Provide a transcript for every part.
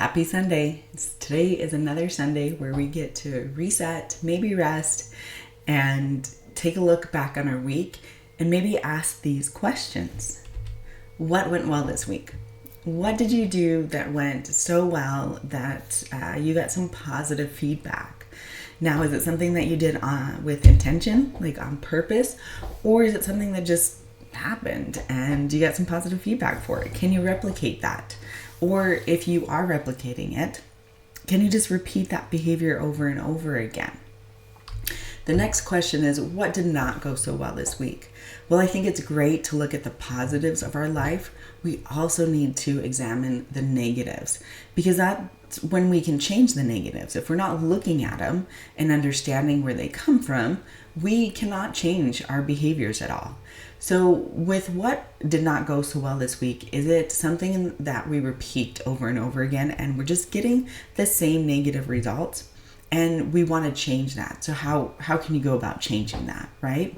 Happy Sunday. Today is another Sunday where we get to reset, maybe rest, and take a look back on our week and maybe ask these questions. What went well this week? What did you do that went so well that you got some positive feedback? Now, is it something that you did with intention, like on purpose, or is it something that just happened and you got some positive feedback for it? Can you replicate that? Or if you are replicating it, can you just repeat that behavior over and over again? The next question is, what did not go so well this week? Well, I think it's great to look at the positives of our life. We also need to examine the negatives, because that's when we can change the negatives. If we're not looking at them and understanding where they come from, we cannot change our behaviors at all. So with what did not go so well this week, is it something that we repeat over and over again and we're just getting the same negative results and we want to change that? So how can you go about changing that, right?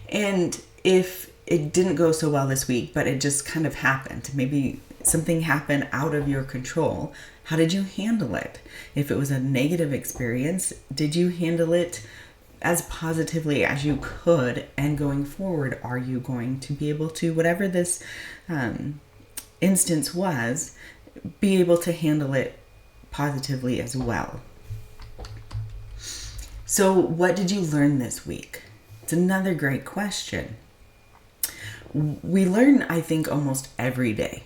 And if it didn't go so well this week, but it just kind of happened, maybe something happened out of your control, how did you handle it? If it was a negative experience, did you handle it as positively as you could? And going forward, are you going to be able to, whatever this instance was, be able to handle it positively as well? So what did you learn this week? It's another great question. We learn, I think, almost every day.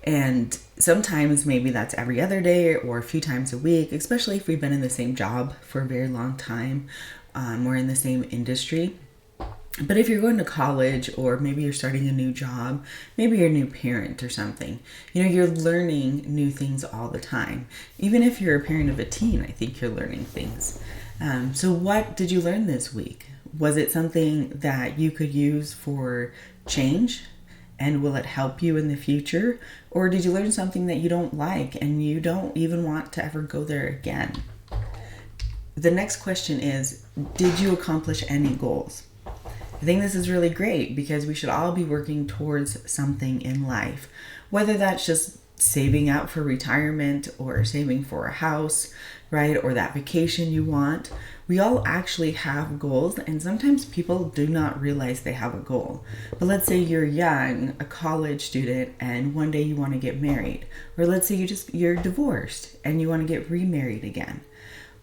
And sometimes maybe that's every other day or a few times a week, especially if we've been in the same job for a very long time. We're in the same industry. But if you're going to college, or maybe you're starting a new job, maybe you're a new parent or something, you're learning new things all the time. Even if you're a parent of a teen, I think you're learning things. So what did you learn this week? Was it something that you could use for change? And will it help you in the future? Or did you learn something that you don't like and you don't even want to ever go there again? The next question is, did you accomplish any goals? I think this is really great because we should all be working towards something in life, whether that's just saving up for retirement or saving for a house, right? Or that vacation you want. We all actually have goals, and sometimes people do not realize they have a goal. But let's say you're young, a college student, and one day you want to get married. Or let's say you're divorced and you want to get remarried again.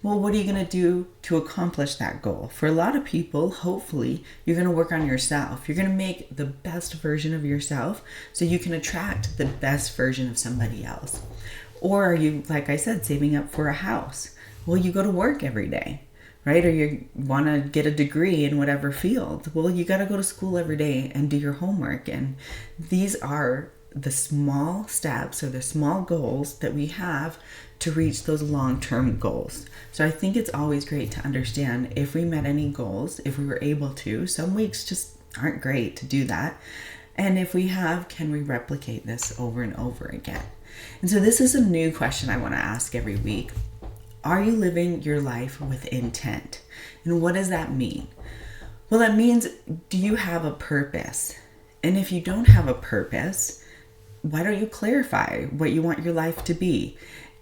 Well, what are you going to do to accomplish that goal? For a lot of people, hopefully, you're going to work on yourself. You're going to make the best version of yourself so you can attract the best version of somebody else. Or are you, like I said, saving up for a house? Well, you go to work every day, right? Or you want to get a degree in whatever field. Well, you got to go to school every day and do your homework. And these are the small steps or the small goals that we have to reach those long-term goals. So I think it's always great to understand if we met any goals, if we were able to. Some weeks just aren't great to do that. And if we have, can we replicate this over and over again? And so this is a new question I want to ask every week. Are you living your life with intent? And what does that mean? Well, that means, do you have a purpose? And if you don't have a purpose, why don't you clarify what you want your life to be?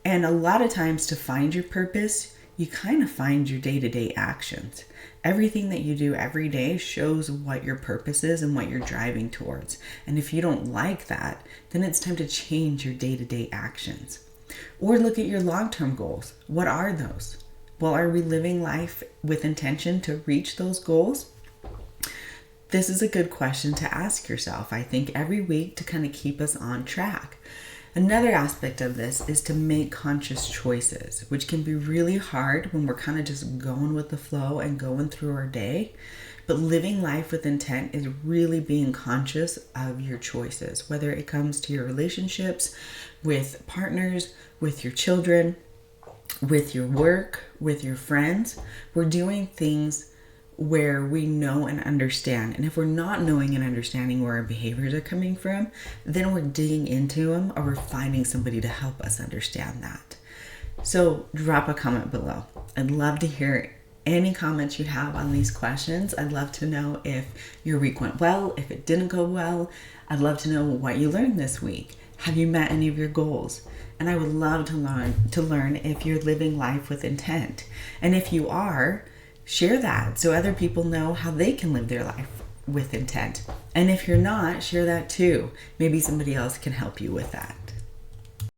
And a lot of times, to find your purpose, you kind of find your day-to-day actions. Everything that you do every day shows what your purpose is and what you're driving towards. And if you don't like that, then it's time to change your day-to-day actions. Or look at your long-term goals. What are those? Well, are we living life with intention to reach those goals? This is a good question to ask yourself, I think, every week to kind of keep us on track. Another aspect of this is to make conscious choices, which can be really hard when we're kind of just going with the flow and going through our day. But living life with intent is really being conscious of your choices, whether it comes to your relationships, with partners, with your children, with your work, with your friends. We're doing things where we know and understand. And if we're not knowing and understanding where our behaviors are coming from, then we're digging into them, or we're finding somebody to help us understand that. So drop a comment below. I'd love to hear any comments you have on these questions. I'd love to know if your week went well, if it didn't go well. I'd love to know what you learned this week. Have you met any of your goals? And I would love to learn if you're living life with intent. And if you are, share that so other people know how they can live their life with intent. And if you're not, share that too. Maybe somebody else can help you with that.